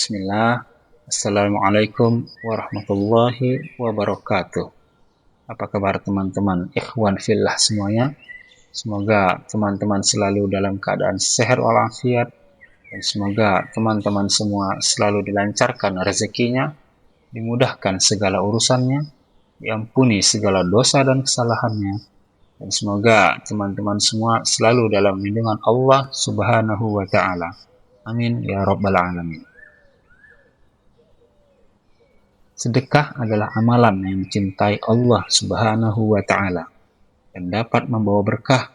Bismillah. Assalamualaikum warahmatullahi wabarakatuh. Apa kabar teman-teman ikhwan fillah semuanya? Semoga teman-teman selalu dalam keadaan sehat walafiat dan semoga teman-teman semua selalu dilancarkan rezekinya, dimudahkan segala urusannya, diampuni segala dosa dan kesalahannya, dan semoga teman-teman semua selalu dalam lindungan Allah Subhanahu wa taala. Amin ya rabbal alamin. Sedekah adalah amalan yang dicintai Allah Subhanahu wa taala dan dapat membawa berkah,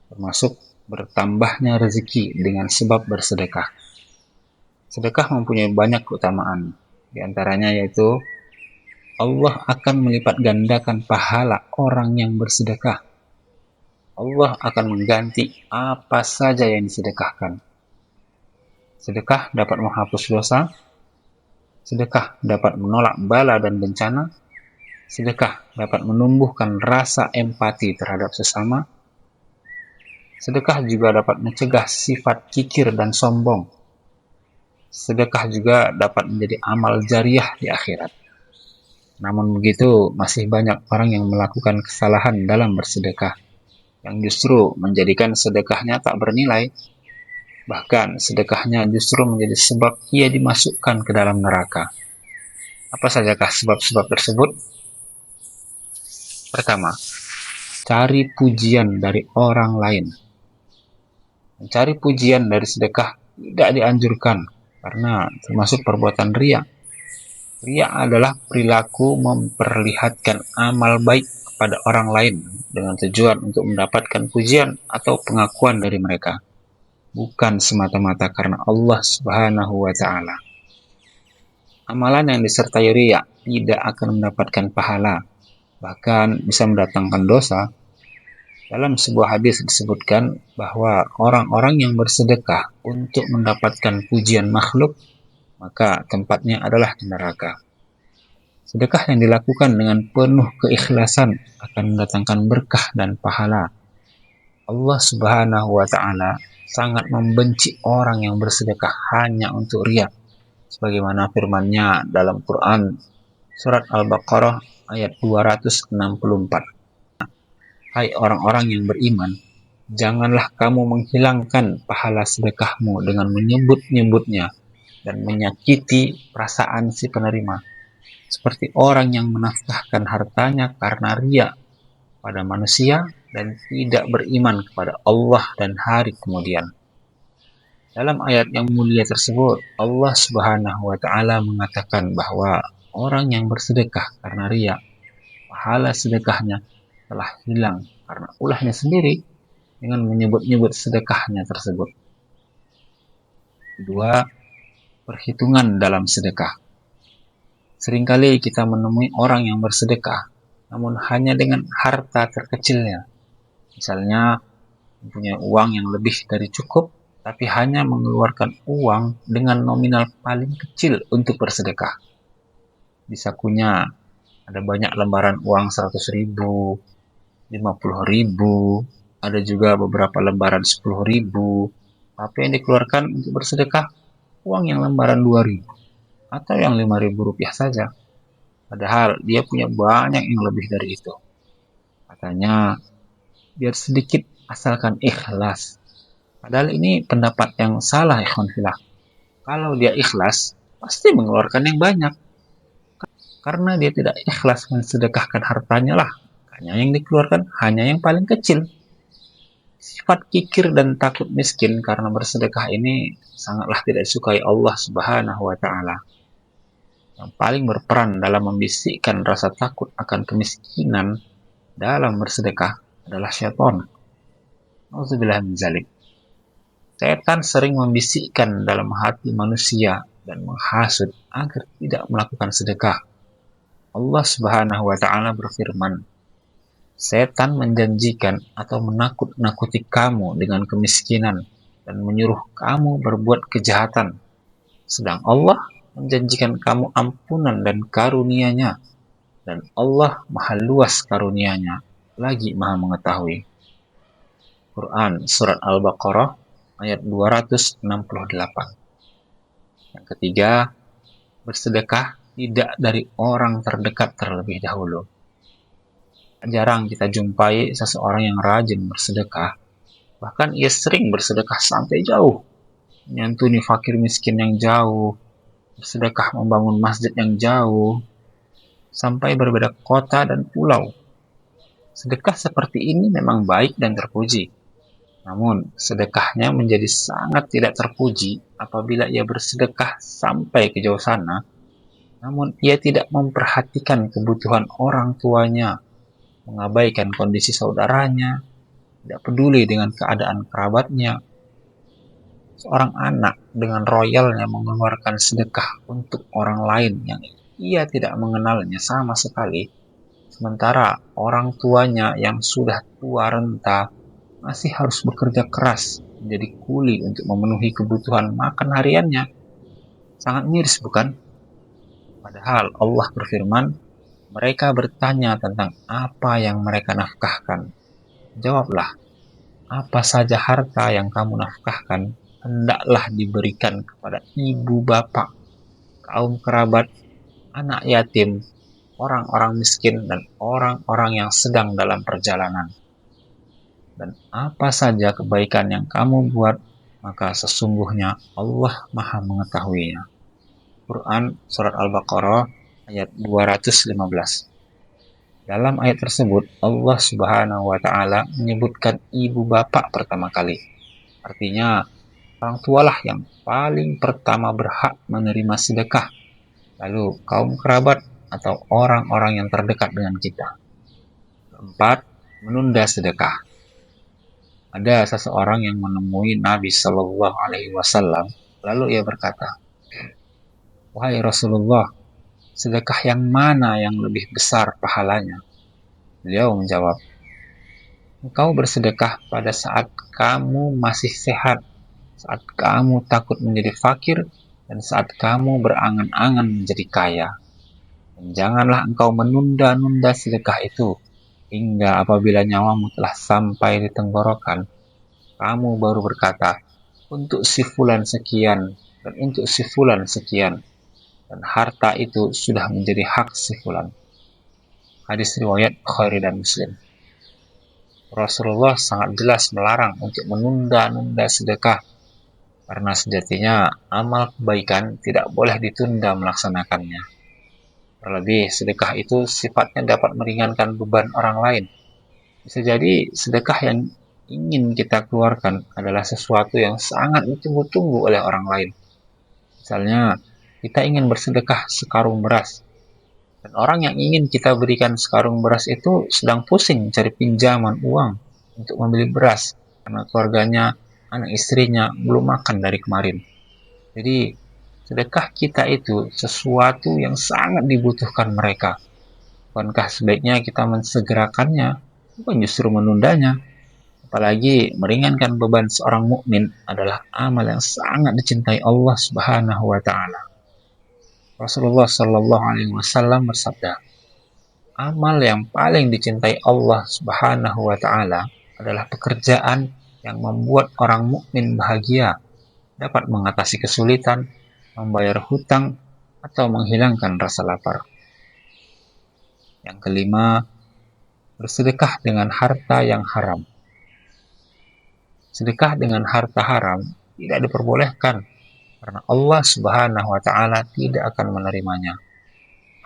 termasuk bertambahnya rezeki dengan sebab bersedekah. Sedekah mempunyai banyak keutamaan, di antaranya yaitu Allah akan melipat gandakan pahala orang yang bersedekah. Allah akan mengganti apa saja yang disedekahkan. Sedekah dapat menghapus dosa, sedekah dapat menolak bala dan bencana, sedekah dapat menumbuhkan rasa empati terhadap sesama. Sedekah juga dapat mencegah sifat kikir dan sombong. Sedekah juga dapat menjadi amal jariah di akhirat. Namun begitu, masih banyak orang yang melakukan kesalahan dalam bersedekah, yang justru menjadikan sedekahnya tak bernilai. Bahkan sedekahnya justru menjadi sebab ia dimasukkan ke dalam neraka. Apa sajakah sebab-sebab tersebut? Pertama, cari pujian dari orang lain. Mencari pujian dari sedekah tidak dianjurkan karena termasuk perbuatan riya. Riya adalah perilaku memperlihatkan amal baik kepada orang lain dengan tujuan untuk mendapatkan pujian atau pengakuan dari mereka, bukan semata-mata karena Allah Subhanahu wa taala. Amalan yang disertai riya tidak akan mendapatkan pahala, bahkan bisa mendatangkan dosa. Dalam sebuah hadis disebutkan bahwa orang-orang yang bersedekah untuk mendapatkan pujian makhluk, maka tempatnya adalah di neraka. Sedekah yang dilakukan dengan penuh keikhlasan akan mendatangkan berkah dan pahala. Allah Subhanahu wa taala sangat membenci orang yang bersedekah hanya untuk riya, sebagaimana firman-Nya dalam Quran surat Al-Baqarah ayat 264. Hai orang-orang yang beriman, janganlah kamu menghilangkan pahala sedekahmu dengan menyebut-nyebutnya dan menyakiti perasaan si penerima, seperti orang yang menafkahkan hartanya karena riya pada manusia dan tidak beriman kepada Allah dan hari kemudian. Dalam ayat yang mulia tersebut, Allah Subhanahu wa taala mengatakan bahwa orang yang bersedekah karena riya, pahala sedekahnya telah hilang karena ulahnya sendiri dengan menyebut-nyebut sedekahnya tersebut. Kedua, perhitungan dalam sedekah. Seringkali kita menemui orang yang bersedekah, namun hanya dengan harta terkecilnya. Misalnya, mempunyai uang yang lebih dari cukup, tapi hanya mengeluarkan uang dengan nominal paling kecil untuk bersedekah. Di sakunya ada banyak lembaran uang 100.000, 50.000, ada juga beberapa lembaran 10.000, tapi yang dikeluarkan untuk bersedekah uang yang lembaran 2.000 atau yang 5.000 rupiah saja. Padahal dia punya banyak yang lebih dari itu. Katanya, biar sedikit asalkan ikhlas. Padahal ini pendapat yang salah, ikhwan fillah. Kalau dia ikhlas, pasti mengeluarkan yang banyak. Karena dia tidak ikhlas mensedekahkan hartanya lah. Hanya yang dikeluarkan hanya yang paling kecil. Sifat kikir dan takut miskin karena bersedekah ini sangatlah tidak disukai Allah Subhanahu wa taala. Yang paling berperan dalam membisikkan rasa takut akan kemiskinan dalam bersedekah adalah syaitan. Nauzubillah min dzalik. Setan sering membisikkan dalam hati manusia dan menghasut agar tidak melakukan sedekah. Allah Subhanahu wa taala berfirman, setan menjanjikan atau menakut-nakuti kamu dengan kemiskinan dan menyuruh kamu berbuat kejahatan. Sedang Allah menjanjikan kamu ampunan dan karunia-Nya, dan Allah maha luas karunia-Nya, lagi maha mengetahui. Quran Surat Al-Baqarah ayat 268. Yang ketiga, bersedekah tidak dari orang terdekat terlebih dahulu. Jarang kita jumpai seseorang yang rajin bersedekah, bahkan ia sering bersedekah sampai jauh, menyantuni fakir miskin yang jauh, bersedekah membangun masjid yang jauh, sampai berbeda kota dan pulau. Sedekah seperti ini memang baik dan terpuji. Namun, sedekahnya menjadi sangat tidak terpuji apabila ia bersedekah sampai ke jauh sana, namun ia tidak memperhatikan kebutuhan orang tuanya, mengabaikan kondisi saudaranya, tidak peduli dengan keadaan kerabatnya. Seorang anak dengan royalnya mengeluarkan sedekah untuk orang lain yang ia tidak mengenalnya sama sekali, sementara orang tuanya yang sudah tua renta masih harus bekerja keras menjadi kuli untuk memenuhi kebutuhan makan hariannya. Sangat miris, bukan? Padahal Allah berfirman, mereka bertanya tentang apa yang mereka nafkahkan. Jawablah, apa saja harta yang kamu nafkahkan, hendaklah diberikan kepada ibu bapak, kaum kerabat, anak yatim, orang-orang miskin, dan orang-orang yang sedang dalam perjalanan. Dan apa saja kebaikan yang kamu buat, maka sesungguhnya Allah Maha mengetahuinya. Quran Surat Al-Baqarah ayat 215. Dalam ayat tersebut, Allah Subhanahu wa Ta'ala menyebutkan ibu bapak pertama kali. Artinya, orang tualah yang paling pertama berhak menerima sedekah, lalu kaum kerabat atau orang-orang yang terdekat dengan kita. Keempat, menunda sedekah. Ada seseorang yang menemui Nabi Shallallahu Alaihi Wasallam, lalu ia berkata, "Wahai Rasulullah, sedekah yang mana yang lebih besar pahalanya?" Beliau menjawab, "Engkau bersedekah pada saat kamu masih sehat, saat kamu takut menjadi fakir, dan saat kamu berangan-angan menjadi kaya. Dan janganlah engkau menunda-nunda sedekah itu, hingga apabila nyawamu telah sampai di tenggorokan, kamu baru berkata, untuk si fulan sekian, dan untuk si fulan sekian, dan harta itu sudah menjadi hak si fulan." Hadis riwayat Bukhari dan Muslim. Rasulullah sangat jelas melarang untuk menunda-nunda sedekah, karena sejatinya amal kebaikan tidak boleh ditunda melaksanakannya. Terlebih, sedekah itu sifatnya dapat meringankan beban orang lain. Bisa jadi sedekah yang ingin kita keluarkan adalah sesuatu yang sangat ditunggu-tunggu oleh orang lain. Misalnya, kita ingin bersedekah sekarung beras, dan orang yang ingin kita berikan sekarung beras itu sedang pusing cari pinjaman uang untuk membeli beras, karena keluarganya, anak istrinya belum makan dari kemarin. Jadi, sedekah kita itu sesuatu yang sangat dibutuhkan mereka. Bukankah sebaiknya kita mensegerakannya, bukan justru menundanya? Apalagi meringankan beban seorang mukmin adalah amal yang sangat dicintai Allah Subhanahu wa Ta'ala. Rasulullah Shallallahu Alaihi Wasallam bersabda, amal yang paling dicintai Allah Subhanahu wa Ta'ala adalah pekerjaan yang membuat orang mukmin bahagia, dapat mengatasi kesulitan, membayar hutang, atau menghilangkan rasa lapar. Yang kelima, bersedekah dengan harta yang haram. Sedekah dengan harta haram tidak diperbolehkan, karena Allah Subhanahu wa Ta'ala tidak akan menerimanya.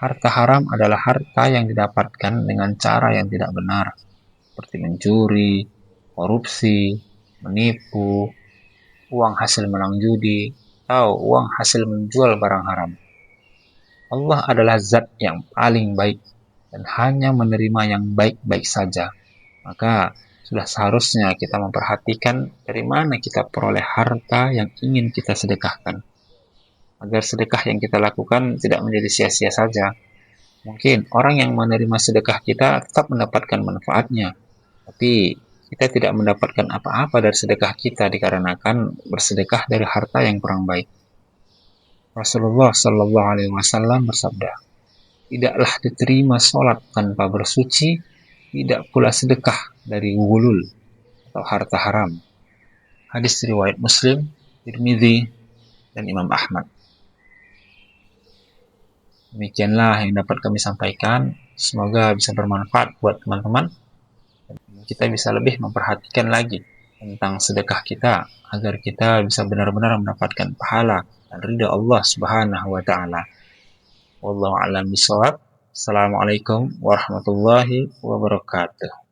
Harta haram adalah harta yang didapatkan dengan cara yang tidak benar, seperti mencuri, korupsi, menipu, uang hasil menang judi, atau uang hasil menjual barang haram. Allah adalah zat yang paling baik dan hanya menerima yang baik-baik saja. Maka sudah seharusnya kita memperhatikan dari mana kita peroleh harta yang ingin kita sedekahkan, agar sedekah yang kita lakukan tidak menjadi sia-sia saja. Mungkin orang yang menerima sedekah kita tetap mendapatkan manfaatnya, tapi kita tidak mendapatkan apa-apa dari sedekah kita dikarenakan bersedekah dari harta yang kurang baik. Rasulullah Shallallahu Alaihi Wasallam bersabda, tidaklah diterima sholat tanpa bersuci, tidak pula sedekah dari gulul atau harta haram. Hadis riwayat Muslim, Tirmidzi, dan Imam Ahmad. Demikianlah yang dapat kami sampaikan. Semoga bisa bermanfaat buat teman-teman. Kita bisa lebih memperhatikan lagi tentang sedekah kita agar kita bisa benar-benar mendapatkan pahala dan ridha Allah Subhanahu wa taala. Wallahu a'lam bishawab. Assalamualaikum warahmatullahi wabarakatuh.